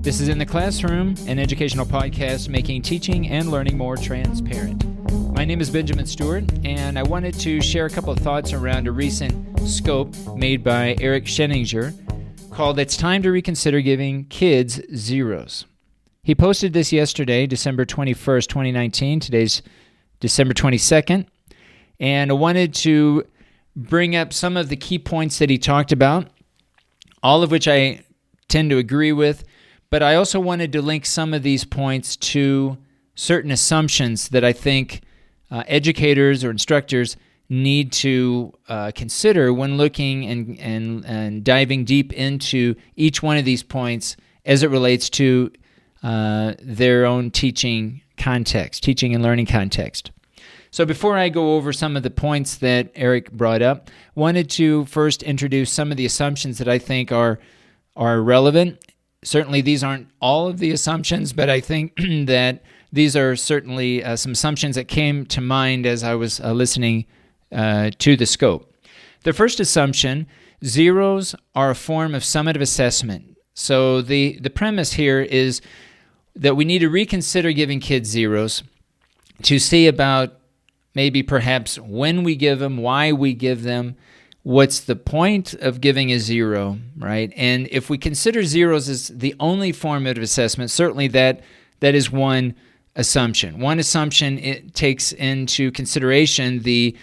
This is In the Classroom, an educational podcast making teaching and learning more transparent. My name is Benjamin Stewart, and I wanted to share a couple of thoughts around a recent scope made by Eric Sheninger called It's Time to Reconsider Giving Kids Zeros. He posted this yesterday, December 21st, 2019. Today's December 22nd. And I wanted to bring up some of the key points that he talked about, all of which I tend to agree with, but I also wanted to link some of these points to certain assumptions that I think educators or instructors need to consider when looking and diving deep into each one of these points as it relates to their own teaching context, teaching and learning context. So before I go over some of the points that Eric brought up, wanted to first introduce some of the assumptions that I think are relevant. Certainly these aren't all of the assumptions, but I think that these are certainly some assumptions that came to mind as I was listening to the scope. The first assumption, zeros are a form of summative assessment. So the premise here is that we need to reconsider giving kids zeros to see about maybe perhaps when we give them, why we give them, what's the point of giving a zero, right? And if we consider zeros as the only formative assessment, certainly that is one assumption. One assumption, it takes into consideration the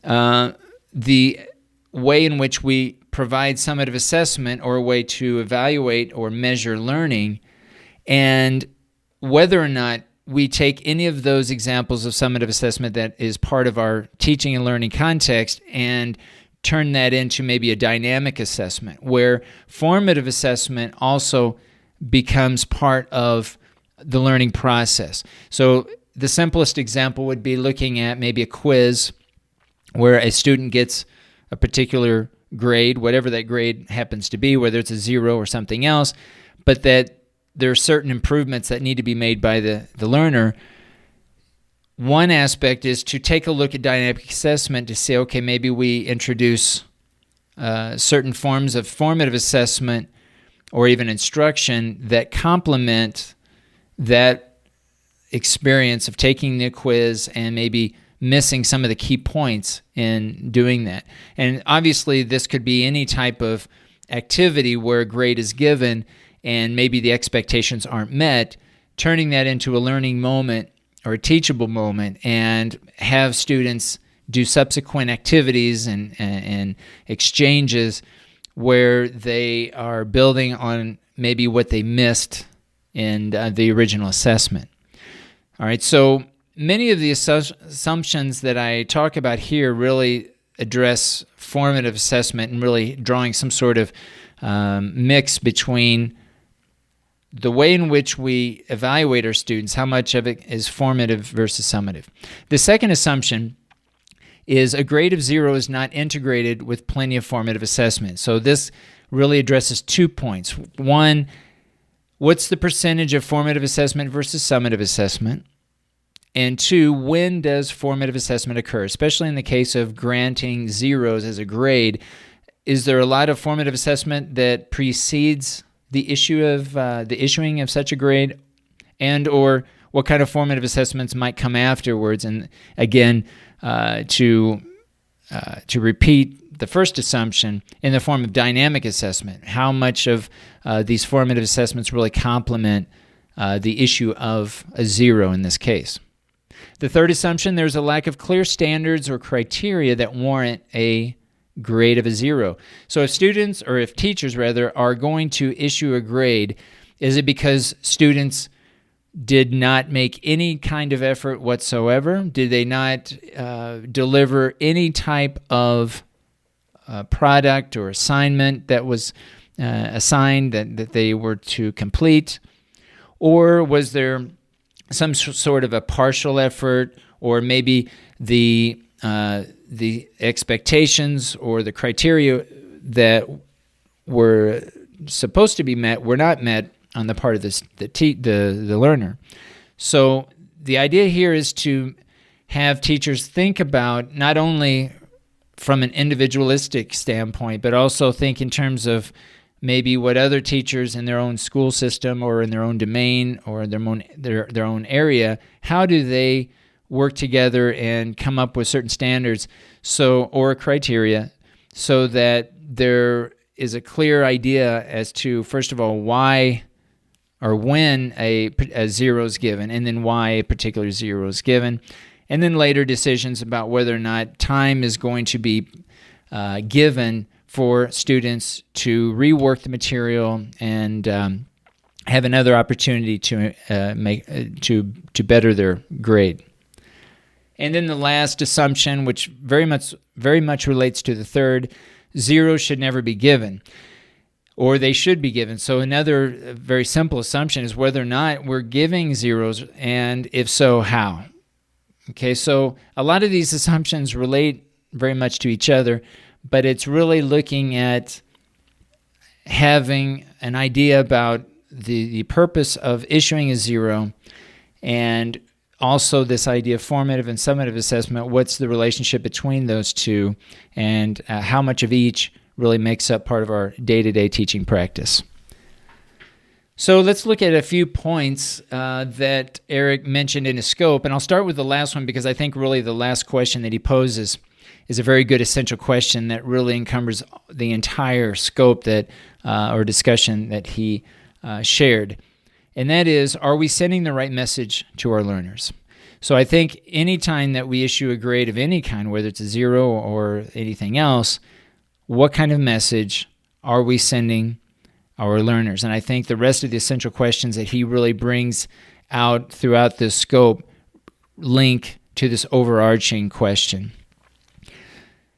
way in which we provide summative assessment or a way to evaluate or measure learning, and whether or not we take any of those examples of summative assessment that is part of our teaching and learning context and turn that into maybe a dynamic assessment where formative assessment also becomes part of the learning process. So the simplest example would be looking at maybe a quiz where a student gets a particular grade, whatever that grade happens to be, whether it's a zero or something else, but that there are certain improvements that need to be made by the learner. One aspect is to take a look at dynamic assessment to say, okay, maybe we introduce certain forms of formative assessment or even instruction that complement that experience of taking the quiz and maybe missing some of the key points in doing that. And obviously this could be any type of activity where a grade is given and maybe the expectations aren't met, turning that into a learning moment or a teachable moment and have students do subsequent activities and exchanges where they are building on maybe what they missed in the original assessment. All right, so many of the assumptions that I talk about here really address formative assessment and really drawing some sort of mix between the way in which we evaluate our students, how much of it is formative versus summative. The second assumption is a grade of zero is not integrated with plenty of formative assessment. So this really addresses 2 points. One, what's the percentage of formative assessment versus summative assessment? And two, when does formative assessment occur? Especially in the case of granting zeros as a grade, is there a lot of formative assessment that precedes the issuing of such a grade, and or what kind of formative assessments might come afterwards? And again, to repeat the first assumption, in the form of dynamic assessment, how much of these formative assessments really complement the issue of a zero in this case. The third assumption, there's a lack of clear standards or criteria that warrant a grade of a zero. So if students, or if teachers rather, are going to issue a grade, is it because students did not make any kind of effort whatsoever? Did they not deliver any type of product or assignment that was assigned that they were to complete? Or was there some sort of a partial effort, or maybe the expectations or the criteria that were supposed to be met were not met on the part of the learner? So the idea here is to have teachers think about not only from an individualistic standpoint, but also think in terms of maybe what other teachers in their own school system or in their own domain or their own area, how do they work together and come up with certain standards or criteria so that there is a clear idea as to, first of all, why or when a zero is given, and then why a particular zero is given, and then later decisions about whether or not time is going to be given for students to rework the material and have another opportunity to better their grade. And then the last assumption, which very much relates to the third, zeros should never be given, or they should be given. So another very simple assumption is whether or not we're giving zeros, and if so, how. Okay, so a lot of these assumptions relate very much to each other, but it's really looking at having an idea about the purpose of issuing a zero, and also this idea of formative and summative assessment. What's the relationship between those two, and how much of each really makes up part of our day-to-day teaching practice. So let's look at a few points that Eric mentioned in his scope, and I'll start with the last one because I think really the last question that he poses is a very good essential question that really encumbers the entire scope that or discussion that he shared. And that is, are we sending the right message to our learners? So I think any time that we issue a grade of any kind, whether it's a zero or anything else, what kind of message are we sending our learners? And I think the rest of the essential questions that he really brings out throughout this scope link to this overarching question.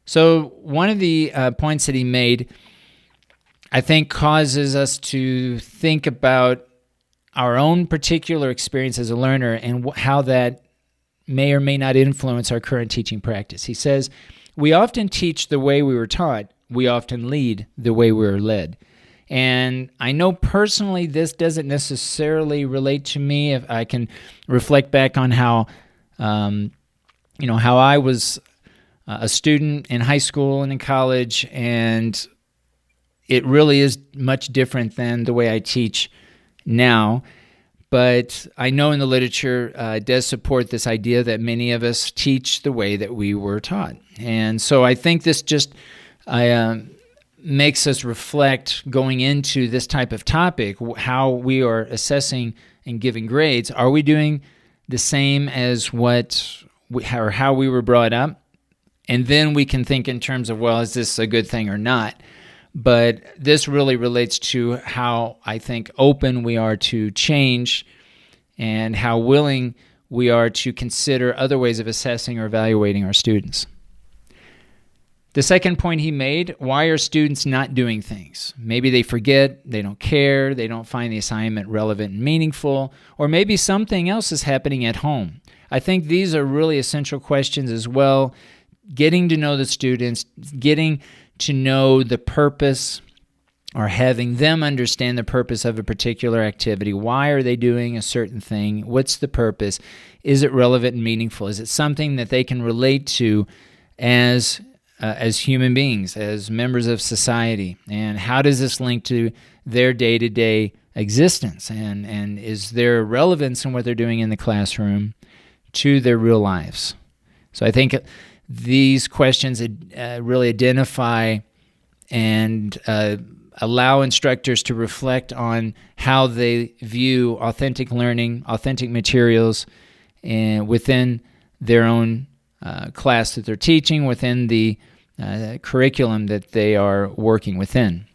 So one of the points that he made, I think, causes us to think about our own particular experience as a learner and how that may or may not influence our current teaching practice. He says, we often teach the way we were taught. We often lead the way we were led. And I know personally this doesn't necessarily relate to me. If I can reflect back on how I was a student in high school and in college, and it really is much different than the way I teach now. But I know in the literature it does support this idea that many of us teach the way that we were taught. And so I think this just makes us reflect going into this type of topic, how we are assessing and giving grades. Are we doing the same as how we were brought up? And then we can think in terms of, well, is this a good thing or not? But this really relates to how I think open we are to change and how willing we are to consider other ways of assessing or evaluating our students. The second point he made, why are students not doing things? Maybe they forget, they don't care, they don't find the assignment relevant and meaningful, or maybe something else is happening at home. I think these are really essential questions as well. Getting to know the students, getting to know the purpose, or having them understand the purpose of a particular activity. Why are they doing a certain thing? What's the purpose? Is it relevant and meaningful? Is it something that they can relate to as human beings, as members of society? And how does this link to their day-to-day existence? And is there relevance in what they're doing in the classroom to their real lives? So I think these questions really identify and allow instructors to reflect on how they view authentic learning, authentic materials within their own class that they're teaching, within the curriculum that they are working within.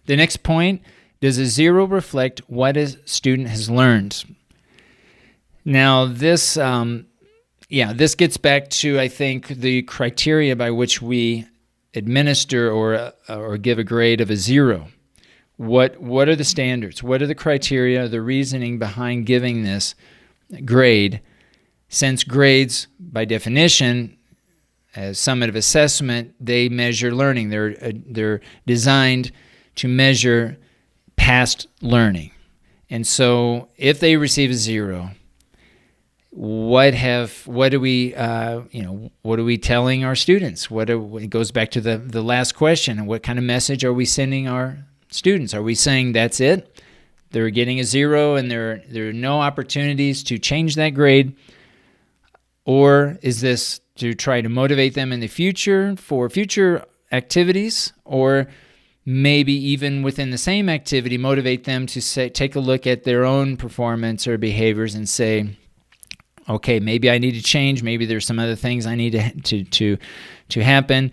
The next point, does a zero reflect what a student has learned? Now, this gets back to, I think, the criteria by which we administer or give a grade of a zero. What are the standards? What are the criteria, the reasoning behind giving this grade? Since grades, by definition, as summative assessment, they measure learning. They're designed to measure past learning. And so if they receive a zero, what are we what are we telling our students? It goes back to the last question, and what kind of message are we sending our students? Are we saying that's it? They're getting a 0 and there are no opportunities to change that grade? Or is this to try to motivate them in the future for future activities, or maybe even within the same activity, motivate them to take a look at their own performance or behaviors and say, okay, maybe I need to change. Maybe there's some other things I need to happen.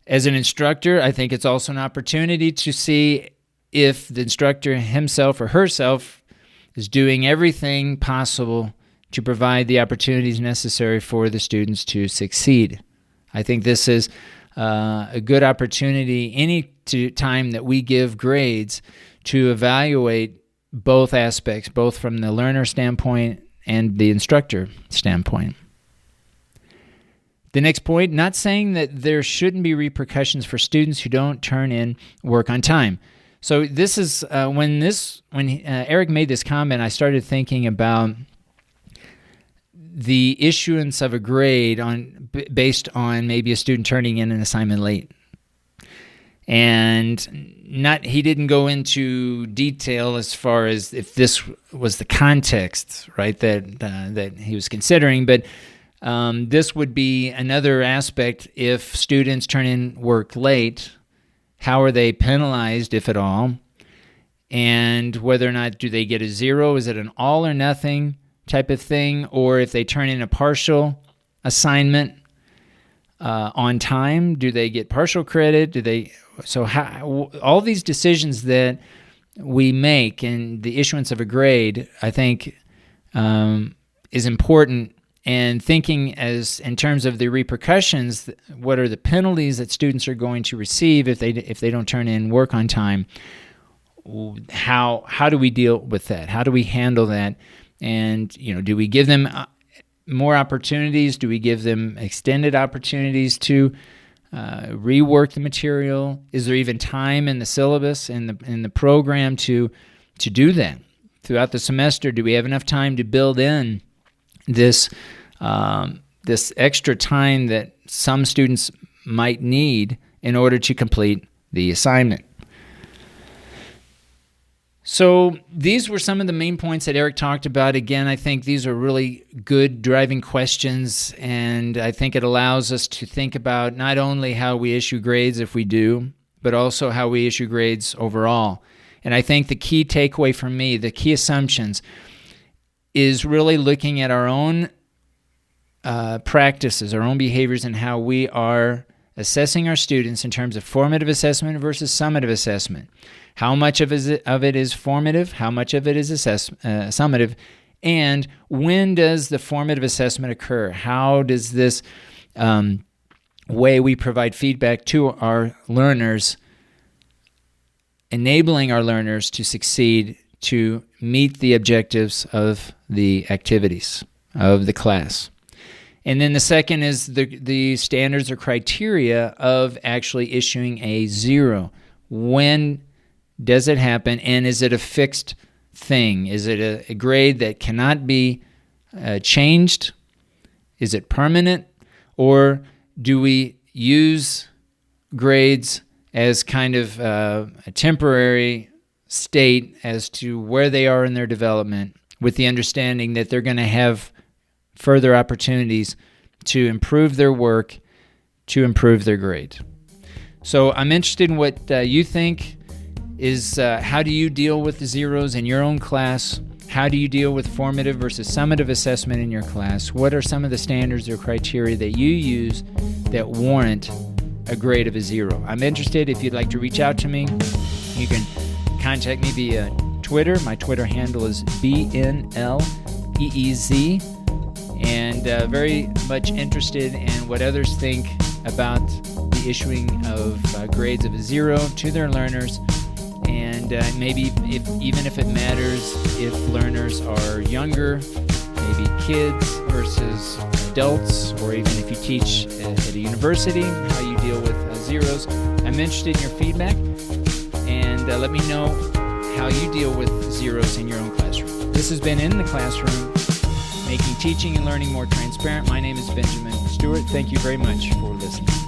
As an instructor, I think it's also an opportunity to see if the instructor himself or herself is doing everything possible to provide the opportunities necessary for the students to succeed. I think this is a good opportunity any time that we give grades to evaluate both aspects, both from the learner standpoint and the instructor standpoint. The next point, not saying that there shouldn't be repercussions for students who don't turn in work on time. So this is when Eric made this comment, I started thinking about the issuance of a grade based on maybe a student turning in an assignment late. And he didn't go into detail as far as if this was the context, right, that he was considering, but this would be another aspect. If students turn in work late, how are they penalized, if at all? And whether or not do they get a 0? Is it an all or nothing type of thing? Or if they turn in a partial assignment on time, do they get partial credit? So all these decisions that we make in the issuance of a grade, I think, is important. And thinking in terms of the repercussions, what are the penalties that students are going to receive if they don't turn in work on time? How do we deal with that? How do we handle that? And do we give them more opportunities? Do we give them extended opportunities to rework the material? Is there even time in the syllabus in the program to do that throughout the semester? Do we have enough time to build in this extra time that some students might need in order to complete the assignment? So these were some of the main points that Eric talked about. Again, I think these are really good driving questions, and I think it allows us to think about not only how we issue grades if we do, but also how we issue grades overall. And I think the key takeaway for me, the key assumptions, is really looking at our own practices, our own behaviors, and how we are assessing our students in terms of formative assessment versus summative assessment. How much of it is formative? How much of it is summative? And when does the formative assessment occur? How does this way we provide feedback to our learners, enabling our learners to succeed, to meet the objectives of the activities of the class? And then the second is the standards or criteria of actually issuing a 0. When does it happen, and is it a fixed thing? Is it a grade that cannot be changed? Is it permanent? Or do we use grades as kind of a temporary state as to where they are in their development, with the understanding that they're going to have further opportunities to improve their work, to improve their grade? So I'm interested in what you think. How do you deal with the 0s in your own class? How do you deal with formative versus summative assessment in your class? What are some of the standards or criteria that you use that warrant a grade of a 0? I'm interested. If you'd like to reach out to me, you can contact me via Twitter. My Twitter handle is BNLEEZ, and very much interested in what others think about the issuing of grades of a 0 to their learners. And maybe even if it matters, if learners are younger, maybe kids versus adults, or even if you teach at a university, how you deal with 0s. I'm interested in your feedback, and let me know how you deal with 0s in your own classroom. This has been In the Classroom. making teaching and learning more transparent. My name is Benjamin Stewart. Thank you very much for listening.